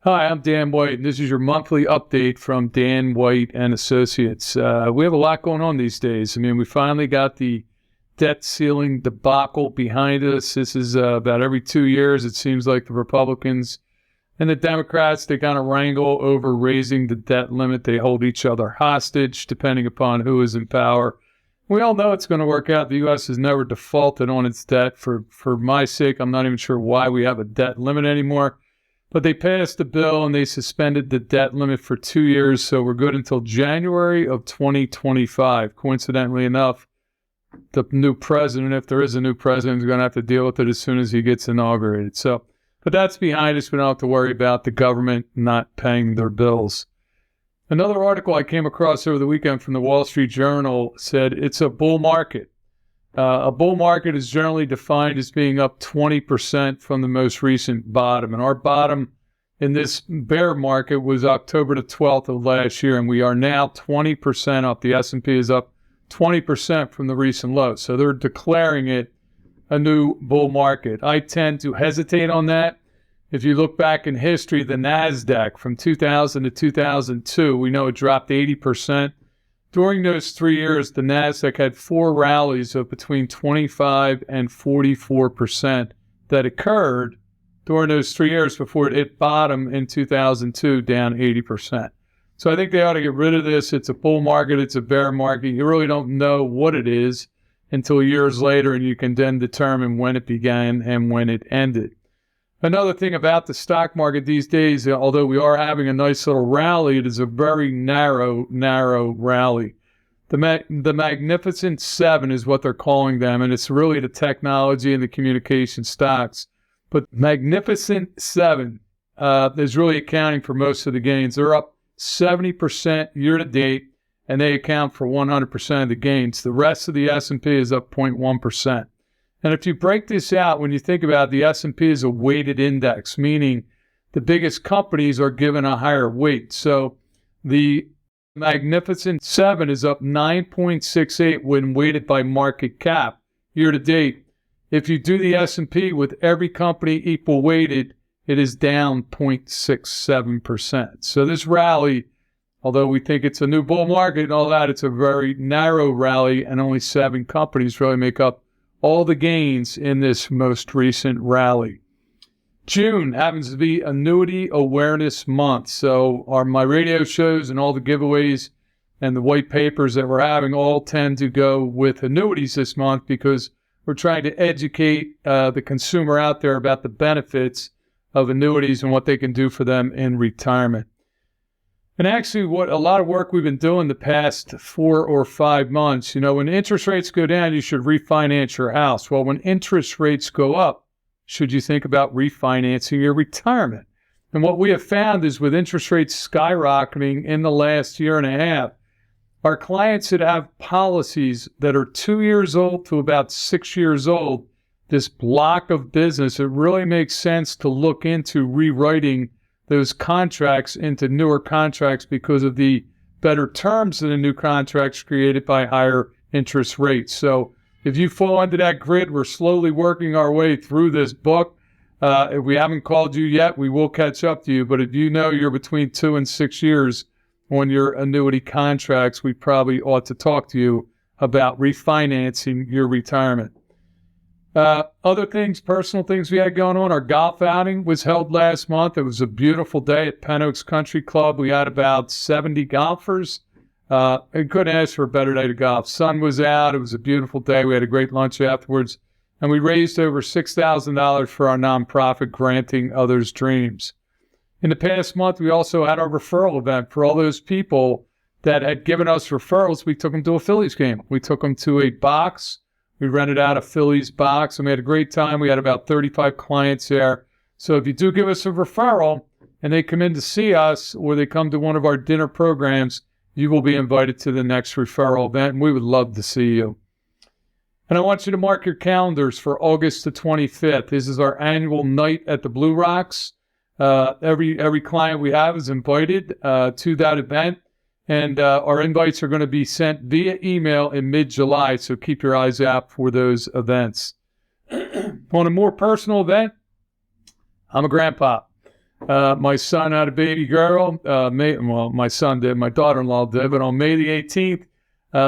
Hi, I'm Dan White, and this is your monthly update from Dan White and Associates. We have a lot going on these days. I mean, we finally got the debt ceiling debacle behind us. This is about every 2 years. It seems like the Republicans and the Democrats, they kind of wrangle over raising the debt limit. They hold each other hostage depending upon who is in power. We all know it's going to work out. The U.S. has never defaulted on its debt. For my sake, I'm not even sure why we have a debt limit anymore. But they passed the bill and they suspended the debt limit for 2 years, so we're good until January of 2025. Coincidentally enough, the new president, if there is a new president, is going to have to deal with it as soon as he gets inaugurated. But that's behind us. We don't have to worry about the government not paying their bills. Another article I came across over the weekend from the Wall Street Journal said it's a bull market. A bull market is generally defined as being up 20% from the most recent bottom. And our bottom in this bear market was October the 12th of last year, and we are now 20% up. The S&P is up 20% from the recent low. So they're declaring it a new bull market. I tend to hesitate on that. If you look back in history, the NASDAQ from 2000 to 2002, we know it dropped 80%. During those 3 years, the NASDAQ had four rallies of between 25 and 44% that occurred during those 3 years before it hit bottom in 2002, down 80%. So I think they ought to get rid of this. It's a bull market. It's a bear market. You really don't know what it is until years later, and you can then determine when it began and when it ended. Another thing about the stock market these days, although we are having a nice little rally, it is a very narrow rally. The Magnificent Seven is what they're calling them, and it's really the technology and the communication stocks. But Magnificent Seven is really accounting for most of the gains. They're up 70% year to date, and they account for 100% of the gains. The rest of the S&P is up 0.1%. And if you break this out, when you think about it, the S&P is a weighted index, meaning the biggest companies are given a higher weight. So the Magnificent Seven is up 9.68 when weighted by market cap year to date. If you do the S&P with every company equal weighted, it is down 0.67%. So this rally, although we think it's a new bull market and all that, it's a very narrow rally, and only 7 companies really make up all the gains in this most recent rally. June happens to be Annuity Awareness Month. So my radio shows and all the giveaways and the white papers that we're having all tend to go with annuities this month because we're trying to educate the consumer out there about the benefits of annuities and what they can do for them in retirement. And actually, what a lot of work we've been doing the past 4 or 5 months, when interest rates go down, you should refinance your house. Well, when interest rates go up, should you think about refinancing your retirement? And what we have found is with interest rates skyrocketing in the last year and a half, our clients that have policies that are 2 years old to about 6 years old, this block of business, it really makes sense to look into rewriting those contracts into newer contracts because of the better terms of the new contracts created by higher interest rates. So if you fall into that grid, we're slowly working our way through this book. If we haven't called you yet, we will catch up to you. But if you know you're between 2 and 6 years on your annuity contracts, we probably ought to talk to you about refinancing your retirement. Other things, personal things we had going on. Our golf outing was held last month. It was a beautiful day at Penn Oaks Country Club. We had about 70 golfers. I couldn't ask for a better day to golf. Sun was out. It was a beautiful day. We had a great lunch afterwards. And we raised over $6,000 for our nonprofit, Granting Others Dreams. In the past month, we also had our referral event for all those people that had given us referrals. We took them to a Phillies game. We took them to a box. We rented out a Phillies box, and we had a great time. We had about 35 clients there. So if you do give us a referral and they come in to see us or they come to one of our dinner programs, you will be invited to the next referral event, and we would love to see you. And I want you to mark your calendars for August the 25th. This is our annual night at the Blue Rocks. Every client we have is invited to that event. And our invites are going to be sent via email in mid-July, so keep your eyes out for those events. On a more personal event, I'm a grandpa. My son had a baby girl. My son did. My daughter-in-law did. But on May the 18th,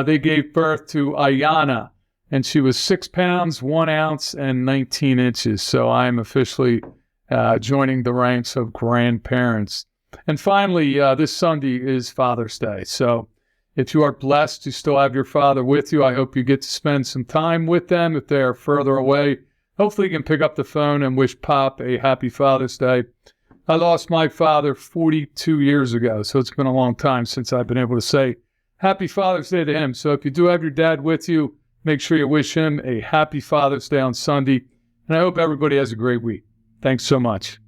they gave birth to Ayana, and she was 6 pounds, 1 ounce, and 19 inches. So I'm officially joining the ranks of grandparents. And finally, this Sunday is Father's Day. So if you are blessed to still have your father with you, I hope you get to spend some time with them. If they are further away, hopefully you can pick up the phone and wish Pop a happy Father's Day. I lost my father 42 years ago, so it's been a long time since I've been able to say happy Father's Day to him. So if you do have your dad with you, make sure you wish him a happy Father's Day on Sunday. And I hope everybody has a great week. Thanks so much.